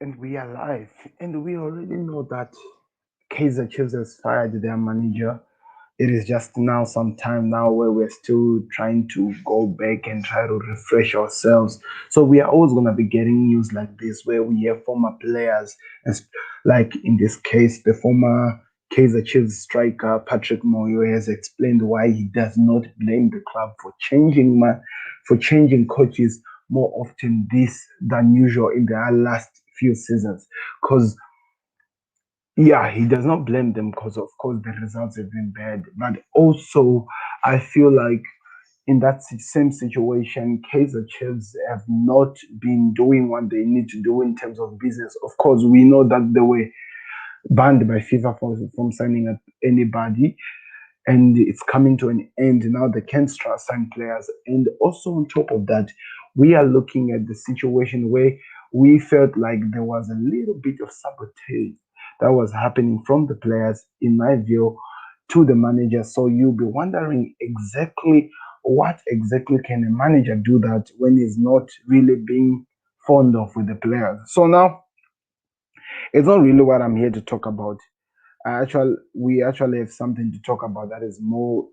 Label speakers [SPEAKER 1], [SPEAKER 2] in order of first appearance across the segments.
[SPEAKER 1] and we are live, and we already know that Kaizer Chiefs has fired their manager. It is just now some time now where we're still trying to go back and try to refresh ourselves. So we are always gonna be getting news like this where we hear former players, as like in this case, the former Kaizer Chiefs striker Patrick Moyo has explained why he does not blame the club for changing coaches more often this than usual in their last few seasons. Because yeah, he does not blame them because of course the results have been bad. But also I feel like in that same situation, Kaiser Chiefs have not been doing what they need to do in terms of business. Of course, we know that they were banned by FIFA from signing up anybody, and it's coming to an end now. They can't sign players, and also on top of that, we are looking at the situation where we felt like there was a little bit of sabotage that was happening from the players, in my view, to the manager. So you'll be wondering exactly what exactly can a manager do that when he's not really being fond of with the players. So now it's not really what I'm here to talk about. We actually have something to talk about that is more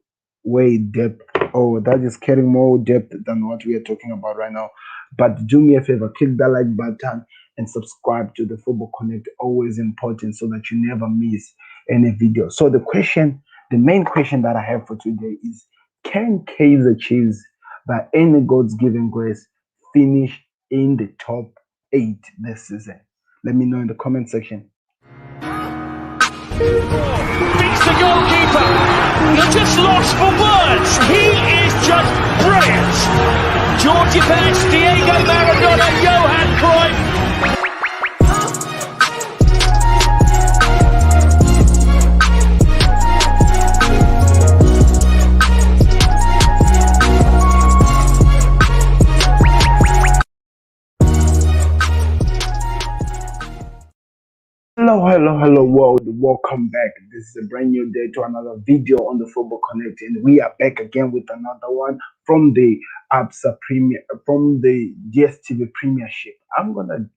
[SPEAKER 1] way depth, or that is carrying more depth than what we are talking about right now. But do me a favor, click that like button and subscribe to the Football Connect. Always important so that you never miss any video. So the main question that I have for today is: can Kaizer Chiefs, by any God's given grace, finish in the top 8 this season? Let me know in the comment section.
[SPEAKER 2] Beats the goalkeeper. You're just lost for words. He is just brilliant. Georgie Best, Diego Maradona, Johan Cruyff.
[SPEAKER 1] Hello, world. Welcome back. This is a brand new day to another video on the Football Connect, and we are back again with another one from the from the DSTV Premiership. I'm gonna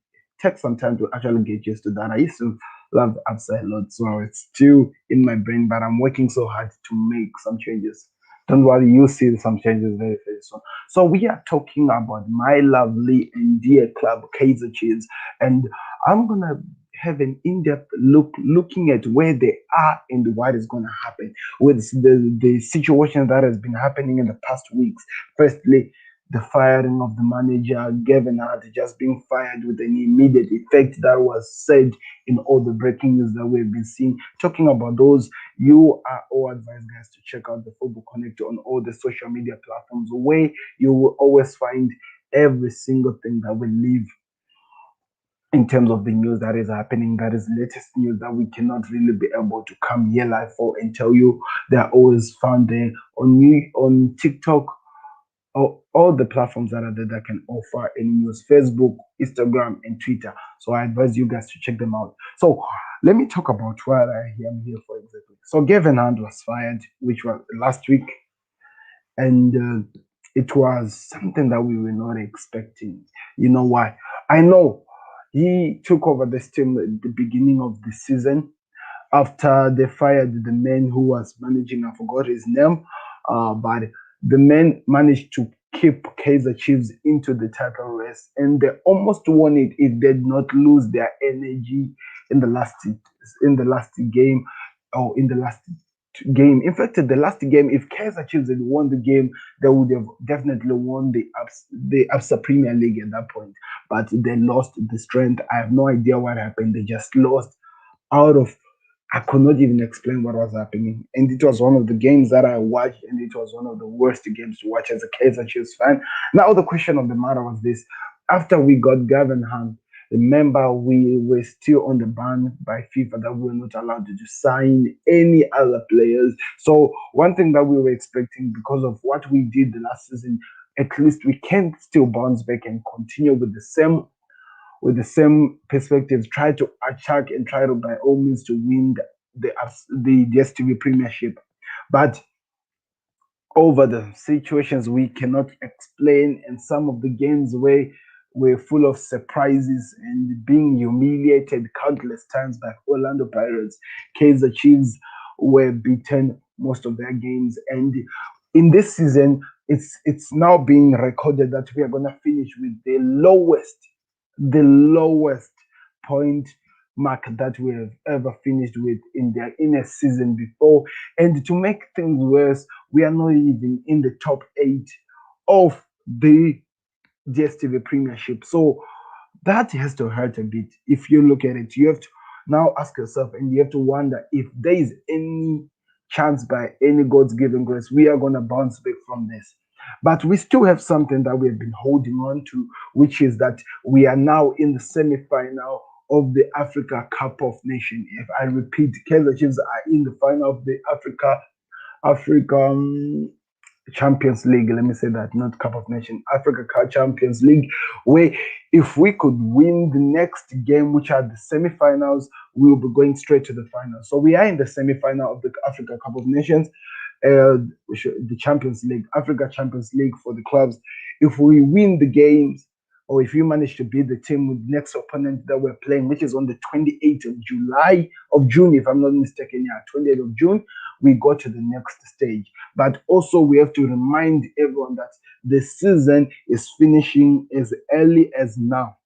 [SPEAKER 1] take some time to actually get used to that. I used to love ABSA a lot, so it's still in my brain, but I'm working so hard to make some changes. Don't worry, you'll see some changes very soon. So we are talking about my lovely and dear club, Kaizer Chiefs, and I'm gonna have an in-depth looking at where they are and what is going to happen with the situation that has been happening in the past weeks. Firstly, the firing of the manager, Gavin Hunt, just being fired with an immediate effect. That was said in all the breaking news that we've been seeing. Talking about those, you are all advised, guys, to check out the Football Connect on all the social media platforms, where you will always find every single thing that we leave in terms of the news that is happening, that is latest news that we cannot really be able to come here live for and tell you. They're always found there on TikTok, or all the platforms that are there that can offer any news: Facebook, Instagram, and Twitter. So I advise you guys to check them out. So let me talk about what I am here for exactly. So Gavin Hunt was fired, which was last week, and it was something that we were not expecting. You know why? I know he took over this team at the beginning of the season after they fired the man who was managing. I forgot his name, but the man managed to keep Kaizer Chiefs into the title race, and they almost won it if they did not lose their energy in the last game, or in the last game. In fact, the last game, if Kaizer Chiefs had won the game, they would have definitely won the ABSA Premier League at that point. But they lost the strength. I have no idea what happened. They just lost out of. I could not even explain what was happening. And it was one of the games that I watched, and it was one of the worst games to watch as a Kaizer Chiefs fan. Now, the question of the matter was this: after we got Gavin Hunt, remember, we were still on the ban by FIFA that we were not allowed to sign any other players. So one thing that we were expecting, because of what we did the last season, at least we can still bounce back and continue with the same perspective, try to attack and try to by all means to win the DSTV Premiership. But over the situations we cannot explain, and some of the games where were full of surprises and being humiliated countless times by Orlando Pirates. Kaizer Chiefs were beaten most of their games, and in this season, it's now being recorded that we are gonna finish with the lowest point mark that we have ever finished with in a season before. And to make things worse, we are not even in the top eight of the DSTV Premiership. So that has to hurt a bit. If you look at it, you have to now ask yourself, and you have to wonder if there is any chance, by any God's given grace, we are going to bounce back from this. But we still have something that we have been holding on to, which is that we are now in the semi-final of the Africa Cup of Nations. If I repeat, Kaizer Chiefs are in the final of the African Champions League. Let me say that, not Cup of Nations, Africa Cup Champions League, where if we could win the next game, which are the semi-finals, we will be going straight to the final. So we are in the semi-final of the Africa Cup of Nations, the Champions League, Africa Champions League for the clubs. If we win the games, or if you manage to beat the team with the next opponent that we're playing, which is on the 28th of June, if I'm not mistaken, yeah, 28th of June, we go to the next stage. But also, we have to remind everyone that the season is finishing as early as now.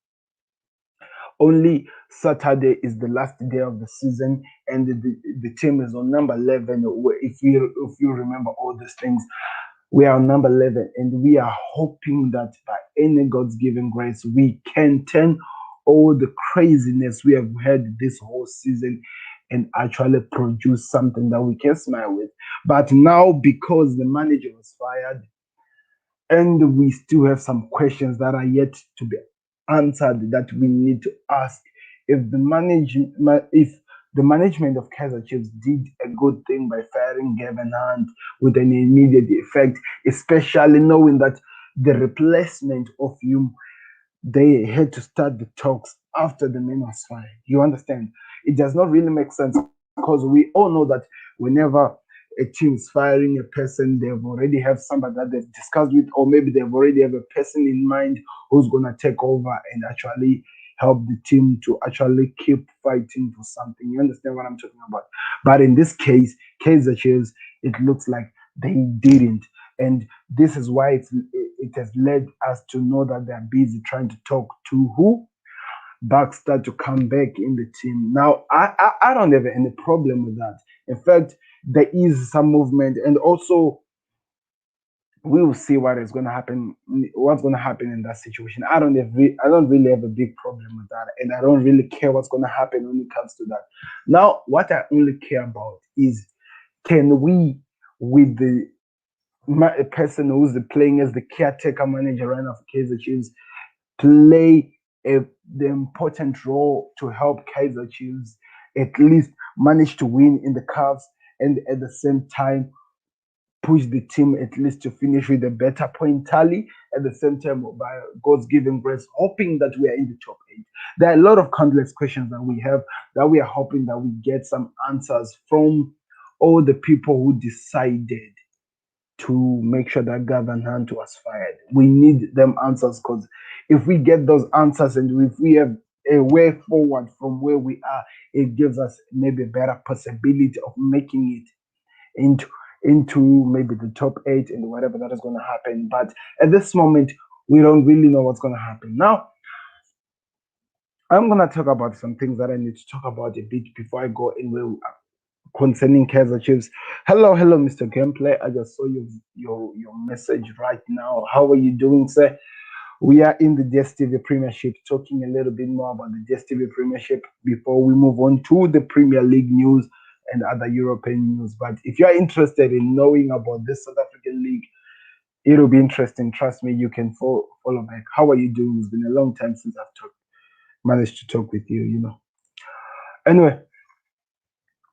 [SPEAKER 1] Only Saturday is the last day of the season, and the team is on number 11. If you remember all these things, we are on number 11, and we are hoping that by any God's given grace, we can turn all the craziness we have had this whole season and actually produce something that we can smile with. But now, because the manager was fired, and we still have some questions that are yet to be answered that we need to ask, if the management of Kaizer Chiefs did a good thing by firing Gavin Hunt with an immediate effect, especially knowing that the replacement of him, they had to start the talks after the man was fired. You understand? It does not really make sense, because we all know that whenever a team is firing a person, they've already have somebody that they've discussed with, or maybe they've already have a person in mind who's gonna take over and actually help the team to actually keep fighting for something. You understand what I'm talking about? But in this case, Kaizer Chiefs, it looks like they didn't. And this is why it has led us to know that they're busy trying to talk to who? Baxter, to come back in the team. Now, I don't have any problem with that. In fact, there is some movement, and also we will see what is going to happen. What's going to happen in that situation? I don't really have a big problem with that, and I don't really care what's going to happen when it comes to that. Now, what I only care about is, can we, with the a person who's playing as the caretaker manager right now for Kaizer Chiefs, play the important role to help Kaizer Chiefs at least manage to win in the cups, and at the same time push the team at least to finish with a better point tally, at the same time, by God's given grace, hoping that we are in the top eight. There are a lot of countless questions that we have, that we are hoping that we get some answers from all the people who decided to make sure that Gavin Hunt was fired. We need them answers, because if we get those answers, and if we have a way forward from where we are, it gives us maybe a better possibility of making it into maybe the top eight and whatever that is going to happen. But at this moment, we don't really know what's going to happen. Now, I'm going to talk about some things that I need to talk about a bit before I go in concerning Kaizer Chiefs. Hello, Mr. Gameplay. I just saw your message right now. How are you doing, sir? We are in the DSTV Premiership, talking a little bit more about the DSTV Premiership before we move on to the Premier League news and other European news. But if you are interested in knowing about this South African league, it'll be interesting. Trust me, you can follow back. How are you doing? It's been a long time since I've managed to talk with you. Anyway,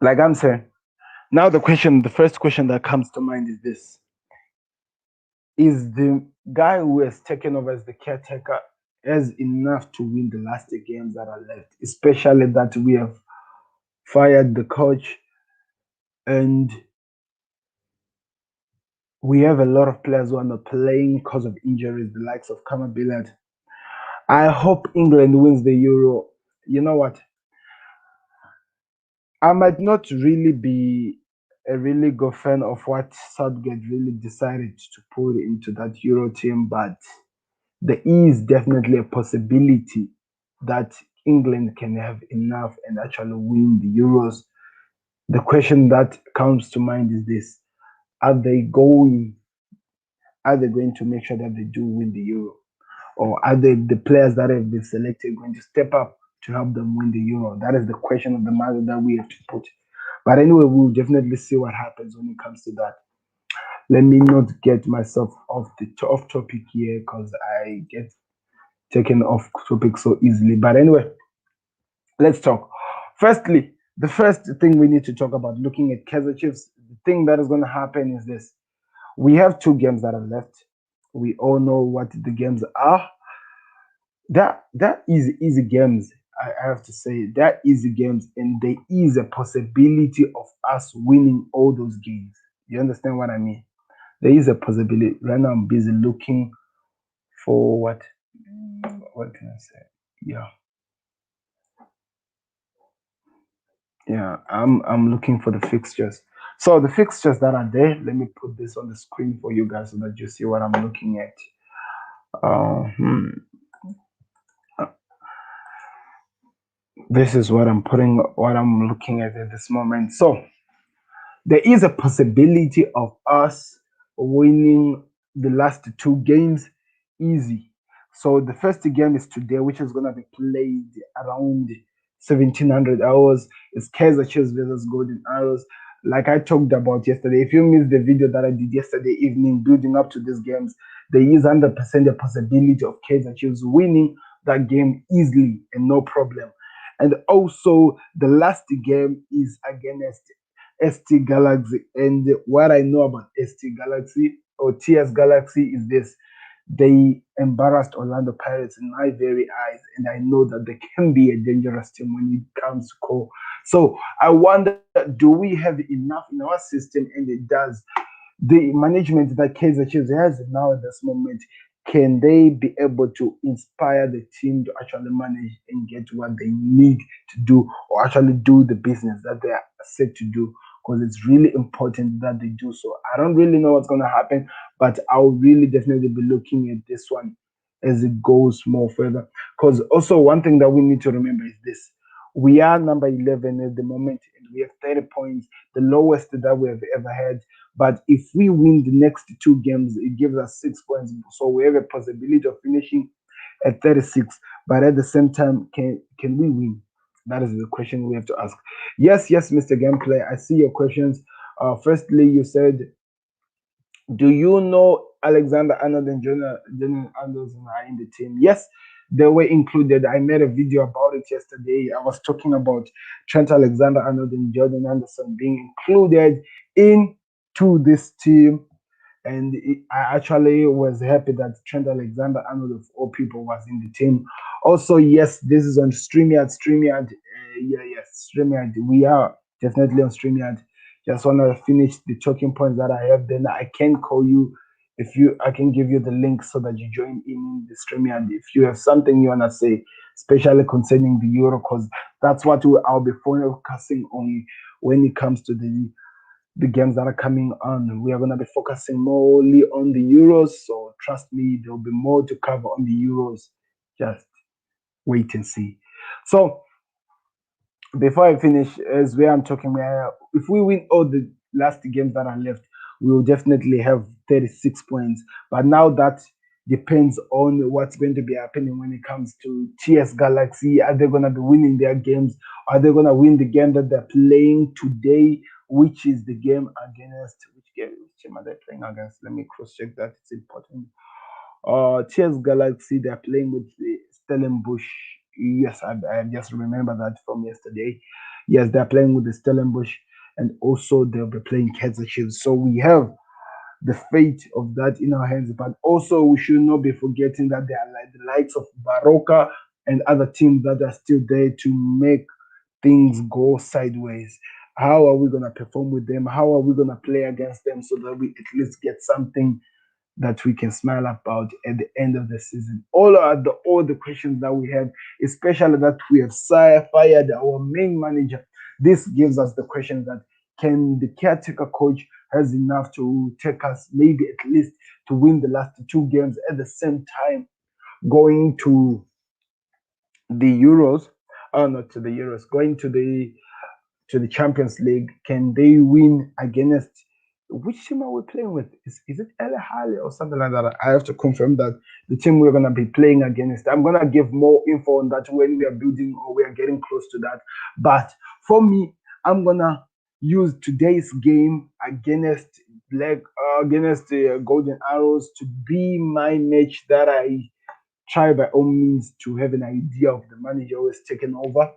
[SPEAKER 1] like I'm saying, now the first question that comes to mind is this. Is the guy who has taken over as the caretaker has enough to win the last games that are left, especially that we have fired the coach, and we have a lot of players who are not playing because of injuries, the likes of Willard I hope England wins the Euro. You know what? I might not really be a really good fan of what Southgate really decided to put into that Euro team, but there is definitely a possibility that England can have enough and actually win the Euros. The question that comes to mind is this: Are they going? Are they going to make sure that they do win the Euro, or are the players that have been selected going to step up to help them win the Euro? That is the question of the matter that we have to put. But anyway, we'll definitely see what happens when it comes to that. Let me not get myself off topic here because I get taken off topic so easily. But anyway, let's talk. Firstly, the first thing we need to talk about looking at Kaizer Chiefs, the thing that is going to happen is this. We have two games that are left. We all know what the games are. That is easy games. I have to say that easy games, and there is a possibility of us winning all those games. You understand what I mean? There is a possibility. Right now, I'm busy looking for what? What can I say? Yeah, yeah. I'm looking for the fixtures. So the fixtures that are there. Let me put this on the screen for you guys so that you see what I'm looking at. Uh, hmm. This is what I'm looking at this moment. So there is a possibility of us winning the last two games easy. So the first game is today, which is gonna be played around 1700 hours. It's Kaizer Chiefs versus Golden Arrows. Like I talked about yesterday, if you missed the video that I did yesterday evening building up to these games, there is 100% a possibility of Kaizer Chiefs winning that game easily and no problem. And also, the last game is against ST Galaxy. And what I know about ST Galaxy or TS Galaxy is this: they embarrassed Orlando Pirates in my very eyes, and I know that they can be a dangerous team when it comes to core. So I wonder, do we have enough in our system? And it does. The management that Kaizer Chiefs has now at this moment, can they be able to inspire the team to actually manage and get what they need to do, or actually do the business that they are set to do? Because it's really important that they do so. I don't really know what's going to happen, but I'll really definitely be looking at this one as it goes more further. Because also, one thing that we need to remember is this: we are number 11 at the moment, and we have 30 points, the lowest that we have ever had. But if we win the next two games, it gives us 6 points. So we have a possibility of finishing at 36. But at the same time, can we win? That is the question we have to ask. Yes, yes, Mr. Gameplay, I see your questions. Firstly, you said, do you know Alexander Arnold and Jonathan Anderson are in the team? Yes, they were included. I made a video about it yesterday. I was talking about Trent Alexander Arnold and Jordan Anderson being included into this team, and I actually was happy that Trent Alexander Arnold of all people was in the team. Also, yes, this is on StreamYard. StreamYard, yeah, yes, StreamYard. We are definitely on StreamYard. Just want to finish the talking points that I have. Then I can call you if you. I can give you the link so that you join in the StreamYard if you have something you wanna say, especially concerning the Euro, because that's what I'll be focusing on when it comes to the games that are coming on. We are going to be focusing morely on the Euros. So trust me, there'll be more to cover on the Euros. Just wait and see. So before I finish, as where I'm talking, if we win all the last games that are left, we will definitely have 36 points. But now that depends on what's going to be happening when it comes to TS Galaxy. Are they going to be winning their games? Are they going to win the game that they're playing today, which is the game against which game are they playing against? Let me cross check that. It's important. TS Galaxy, they're playing with the Stellenbosch. Yes, I just remember that from yesterday. Yes, they're playing with the Stellenbosch, and also they'll be playing Kaizer Chiefs. So we have the fate of that in our hands. But also, we should not be forgetting that there are like the likes of Baroka and other teams that are still there to make things go sideways. How are we going to perform with them? How are we going to play against them so that we at least get something that we can smile about at the end of the season. All the questions that we have, especially that we have fired our main manager. This gives us the question that can the caretaker coach has enough to take us maybe at least to win the last two games at the same time going the Euros, not to the Euros, going to the Champions League. Can they win against which team are we playing with? Is it El Hali or something like that? I have to confirm that the team we're gonna be playing against. I'm gonna give more info on that when we are building or we are getting close to that. But for me, I'm gonna use today's game against the Golden Arrows to be my match that I try by all means to have an idea of the manager who is taking over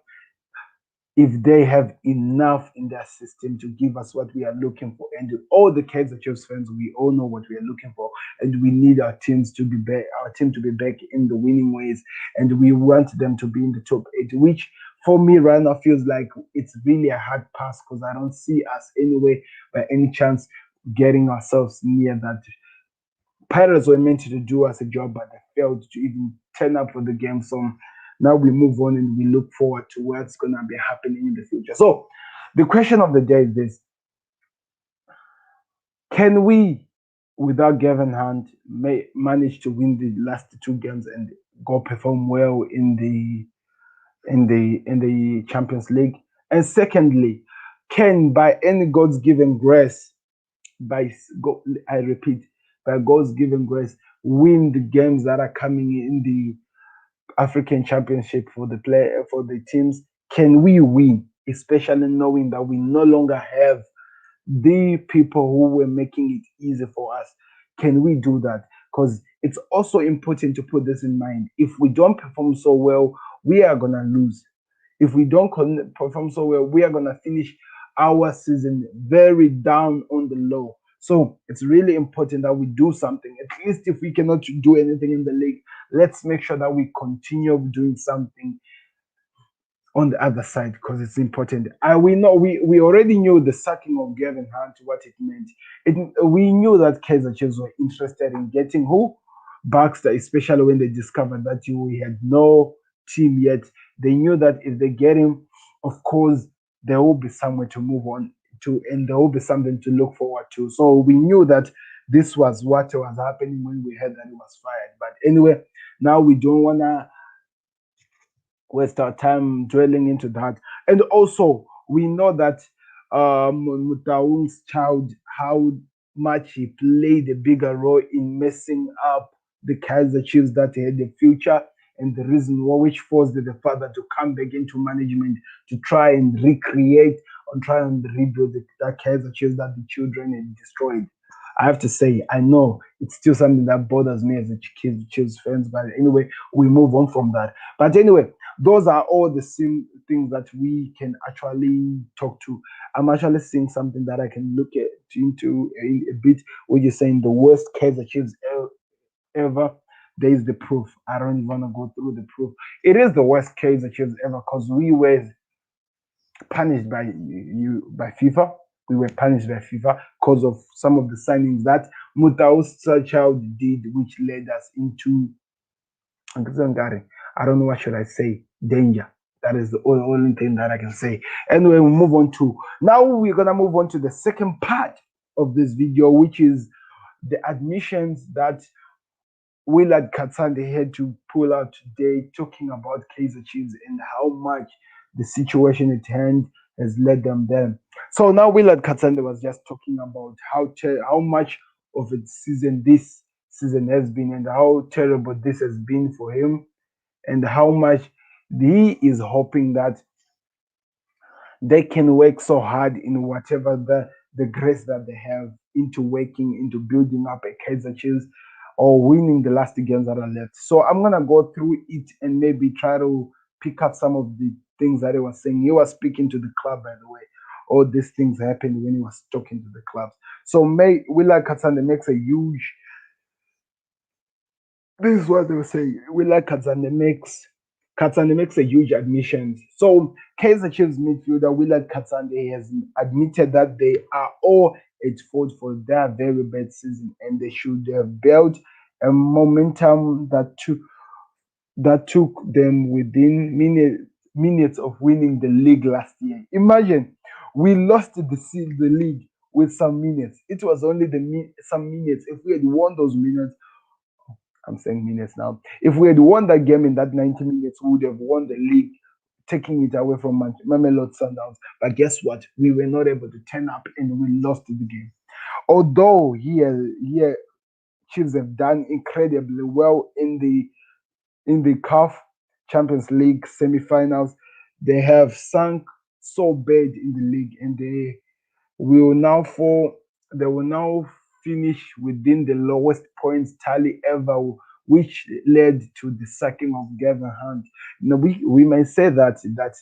[SPEAKER 1] if they have enough in their system to give us what we are looking for. And all the Kaizer Chiefs fans, we all know what we are looking for, and we need our teams to be back, our team to be back in the winning ways, and we want them to be in the top eight, which for me right now feels like it's really a hard pass because I don't see us anyway by any chance getting ourselves near that. Pirates were meant to do us a job, but they failed to even turn up for the game. So now we move on and we look forward to what's going to be happening in the future. So the question of the day is this: can we, without Gavin Hunt, manage to win the last two games and go perform well in the Champions League? And secondly, can by any God's given grace, I repeat, by God's given grace, win the games that are coming in the African Championship for the teams? Can we win, especially knowing that we no longer have the people who were making it easy for us? Can we do that? Because it's also important to put this in mind. If we don't perform so well, we are gonna lose. If we don't perform so well, we are gonna finish our season very down on the low. So it's really important that we do something. At least if we cannot do anything in the league, let's make sure that we continue doing something on the other side because it's important. We know we already knew the sacking of Gavin Hunt, what it meant. We knew that Kaizer Chiefs were interested in getting who? Baxter, especially when they discovered that we had no team yet. They knew that if they get him, of course, there will be somewhere to move on to, and there will be something to look forward to. So we knew that this was what was happening when we heard that he was fired. But anyway, now we don't wanna waste our time dwelling into that. And also, we know that Mutaung's child, how much he played a bigger role in messing up the Kaizer Chiefs that had the future, and the reason why which forced the father to come back into management to try and recreate or try and rebuild that Kaizer Chiefs that the children had destroyed. I have to say, I know it's still something that bothers me as a Chiefs fans, but anyway, we move on from that. But anyway, those are all the same things that we can actually talk to. I'm actually seeing something that I can look at into in a bit, where you're saying the worst Kaizer Chiefs ever. There is the proof. I don't even want to go through the proof. It is the worst Kaizer Chiefs ever because we were punished by FIFA. We were punished by FIFA because of some of the signings that Mutaus Child did, which led us into I don't know what should I say. Danger. That is the only thing that I can say. Anyway, we move on to now. We're gonna move on to the second part of this video, which is the admissions that Willard Katsande had to pull out today, talking about Kaizer Chiefs and how much the situation at hand has led them there. So now Willard Katsande was just talking about how much of a season this season has been and how terrible this has been for him and how much he is hoping that they can work so hard in whatever the grace that they have into working, into building up a Kaizer Chiefs or winning the last games that are left. So I'm gonna go through it and maybe try to pick up some of the things that he was saying. He was speaking to the club, by the way. All these things happened when he was talking to the clubs. So Willard Katsande makes a huge. This is what they were saying. Willard Katsande makes a huge admission. So Kaizer Chiefs midfielder Willard Katsande has admitted that they are all It's fault for their very bad season, and they should have built a momentum that took them within minutes of winning the league last year. Imagine we lost the league with some minutes. It was only some minutes. If we had won those minutes, I'm saying minutes now. If we had won that game in that 90 minutes, we would have won the league, taking it away from Mamelodi Sundowns. But guess what? We were not able to turn up and we lost the game. Although here Chiefs have done incredibly well in the CAF Champions League semi-finals, they have sunk so bad in the league, and will now fall. They will now finish within the lowest points tally ever, which led to the sacking of Gavin Hunt. Now we might say that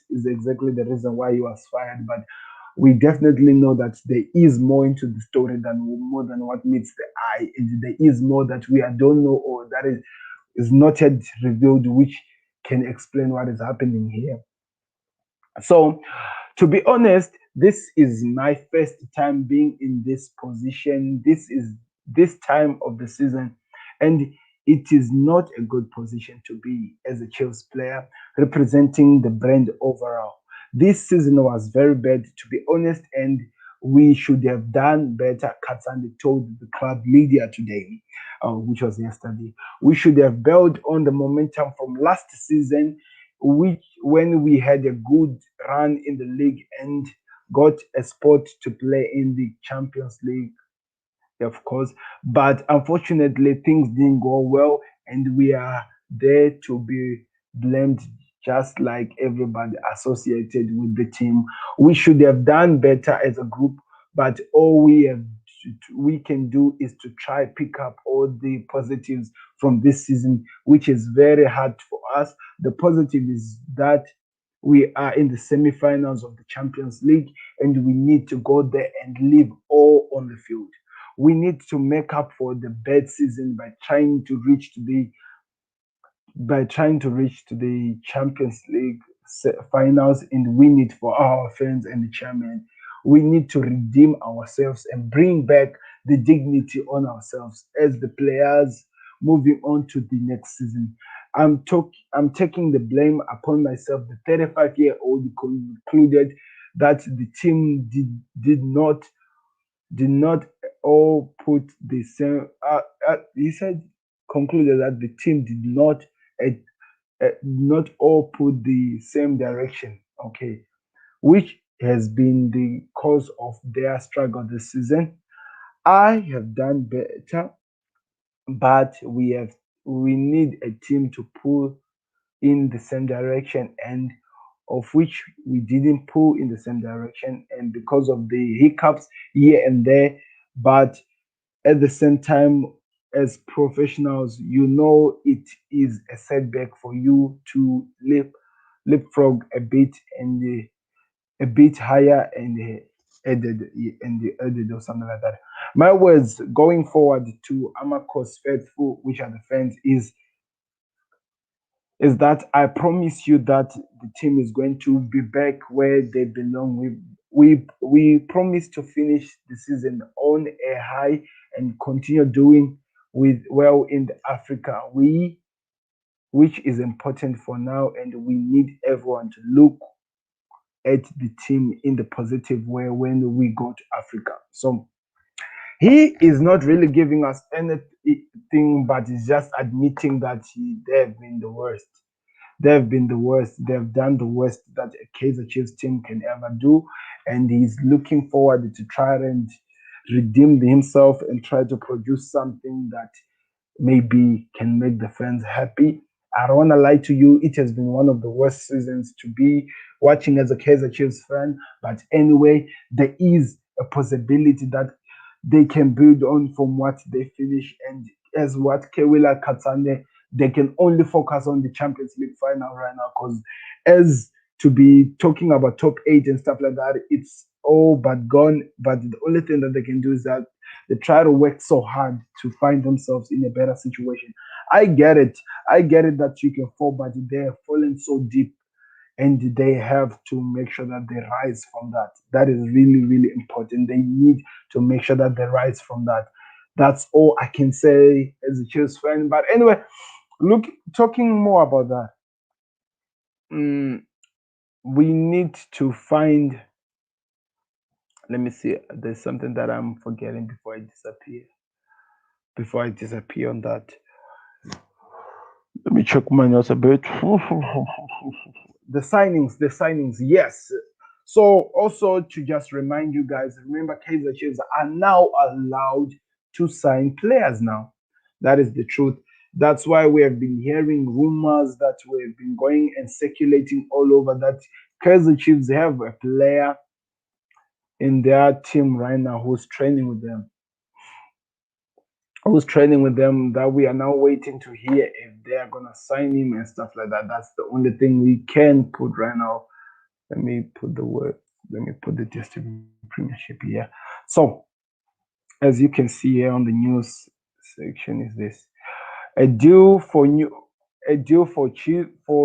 [SPEAKER 1] is exactly the reason why he was fired, but we definitely know that there is more into the story than more than what meets the eye, and there is more that we don't know, or that is not yet revealed, which can explain what is happening here. So, to be honest, this is my first time being in this position. This is this time of the season, and it is not a good position to be as a Chiefs player representing the brand overall. This season was very bad, to be honest, and we should have done better. Katsande told the club media today, which was yesterday. We should have built on the momentum from last season, which when we had a good run in the league and got a spot to play in the Champions League, of course. But unfortunately, things didn't go well, and we are there to be blamed just like everybody associated with the team. We should have done better as a group, but all we can do is to try pick up all the positives from this season, which is very hard for us. The positive is that we are in the semi-finals of the Champions League, and we need to go there and leave all on the field. We need to make up for the bad season by trying to reach to the Champions League finals and win it for our fans and the chairman. We need to redeem ourselves and bring back the dignity on ourselves as the players moving on to the next season. I'm taking the blame upon myself. The 35-year-old concluded that the team did not all put the same. He said concluded that the team did not all put the same direction. Okay, which has been the cause of their struggle this season. I have done better, but we need a team to pull in the same direction, and of which we didn't pull in the same direction, and because of the hiccups here and there. But at the same time, as professionals, it is a setback for you to leapfrog a bit higher and added or something like that. My words going forward to Amako's faithful, which are the fans, is that I promise you that the team is going to be back where they belong. We promise to finish the season on a high and continue doing with well in the Africa. Which is important for now, and we need everyone to look at the team in the positive way when we go to Africa. So he is not really giving us anything, but he's just admitting that they have been the worst. They've been the worst. They've done the worst that a Kaizer Chiefs team can ever do, and he's looking forward to try and redeem himself and try to produce something that maybe can make the fans happy. I don't want to lie to you, it has been one of the worst seasons to be watching as a Kaizer Chiefs fan. But anyway, there is a possibility that they can build on from what they finish. And as what Willard Katsande, they can only focus on the Champions League final right now, because as to be talking about top eight and stuff like that, it's all but gone. But the only thing that they can do is that they try to work so hard to find themselves in a better situation. I get it. I get it that you can fall, but they have fallen so deep and they have to make sure that they rise from that. That is really, really important. They need to make sure that they rise from that. That's all I can say as a Chiefs fan. But anyway, look, talking more about that, mm, we need to find. Let me see. There's something that I'm forgetting before I disappear. Before I disappear on that, let me check my notes a bit. The signings, yes. So also to just remind you guys, remember Kaizer Chiefs are now allowed to sign players now. That is the truth. That's why we have been hearing rumors that we've been going and circulating all over that Kaizer Chiefs have a player in their team right now who's training with them that we are now waiting to hear if they are gonna sign him and stuff like that. That's the only thing we can put right now. Let me put the word. Let me put the DStv Premiership here. So, as you can see here on the news section, is this a deal for new a deal for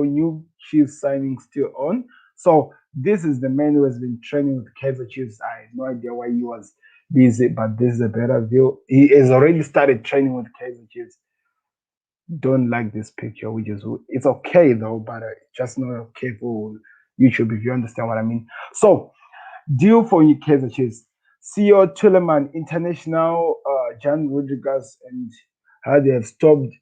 [SPEAKER 1] new Chiefs signing still on? So this is the man who has been training with Kaizer Chiefs. I have no idea why he was busy, but this is a better view. He has already started training with Kaizer Chiefs. Don't like this picture, which is it's okay though, but just not okay for YouTube if you understand what I mean. So deal for Kaizer Chiefs. CEO Tuleman International, Jan Rodriguez, and how they have stopped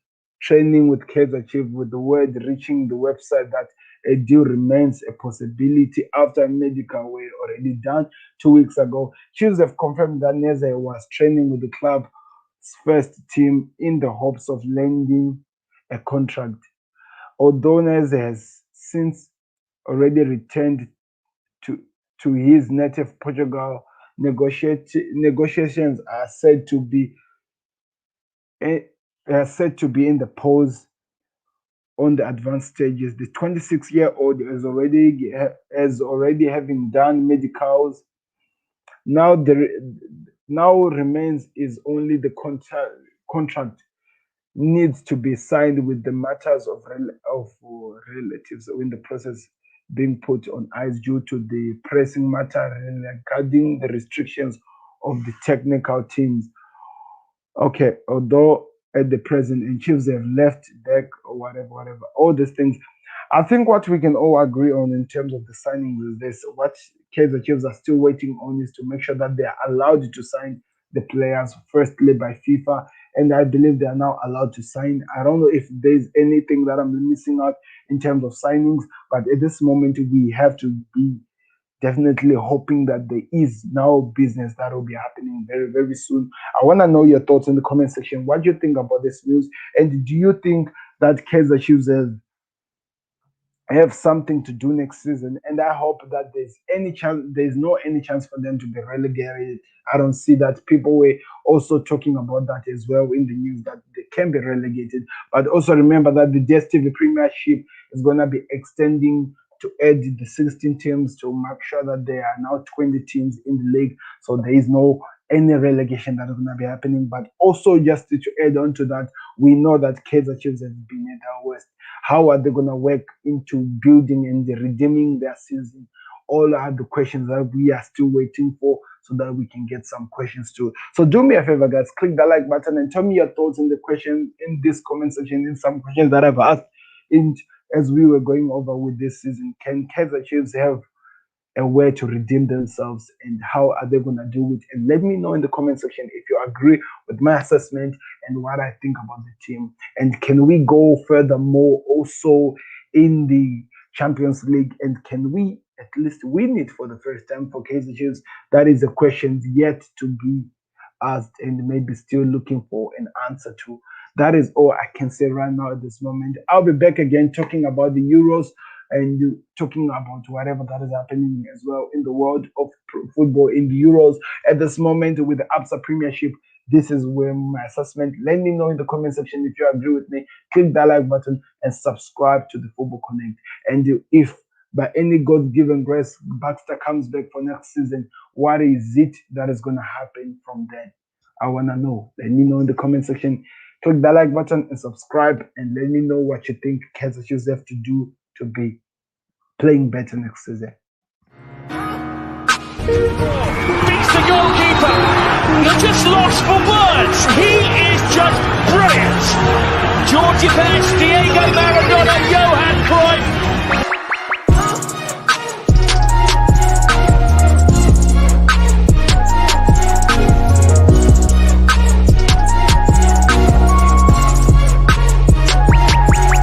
[SPEAKER 1] training with Kaizer Chiefs with the word reaching the website that a deal remains a possibility after medical were already done 2 weeks ago. Chiefs have confirmed that Neze was training with the club's first team in the hopes of landing a contract. Although Neze has since already returned to to his native Portugal, negotiations eh, are said to be in the pause on the advanced stages. The 26-year-old is already having done medicals. Now now remains is only the contract needs to be signed with the matters of relatives in the process being put on ice due to the pressing matter regarding the restrictions of the technical teams. Okay, although at the present and Chiefs have left deck or whatever, all these things. I think what we can all agree on in terms of the signings is this: what the Chiefs are still waiting on is to make sure that they are allowed to sign the players firstly by FIFA, and I believe they are now allowed to sign. I don't know if there's anything that I'm missing out in terms of signings, but at this moment we have to be definitely hoping that there is now business that will be happening very, very soon. I want to know your thoughts in the comment section. What do you think about this news? And do you think that Kaizer Chiefs have something to do next season? And I hope that there's no any chance for them to be relegated. I don't see that. People were also talking about that as well in the news that they can be relegated. But also remember that the DStv Premiership is going to be extending to add the 16 teams to make sure that there are now 20 teams in the league. So there is no any relegation that is going to be happening. But also just to add on to that, we know that Kaizer Chiefs has been in the West. How are they going to work into building and redeeming their season? All are the questions that we are still waiting for so that we can get some questions too. So do me a favor, guys, click the like button and tell me your thoughts in the question in this comment section in some questions that I've asked in as we were going over with this season. Can Kaizer Chiefs have a way to redeem themselves and how are they going to do it? And let me know in the comment section if you agree with my assessment and what I think about the team. And can we go furthermore also in the Champions League? And can we at least win it for the first time for Kaizer Chiefs? That is a question yet to be asked and maybe still looking for an answer to. That is all I can say right now at this moment. I'll be back again talking about the Euros and talking about whatever that is happening as well in the world of football in the Euros at this moment with the ABSA Premiership. This is where my assessment. Let me know in the comment section if you agree with me. Click that like button and subscribe to the Football Connect. And if by any God-given grace Baxter comes back for next season, what is it that is going to happen from then? I want to know. Let me know in the comment section. Click that like button and subscribe and let me know what you think Kaizer Chiefs have to do to be playing better next season.
[SPEAKER 2] Beats the goalkeeper. You're just lost for words. He is just brilliant. Georgie Best, Diego Maradona, Johan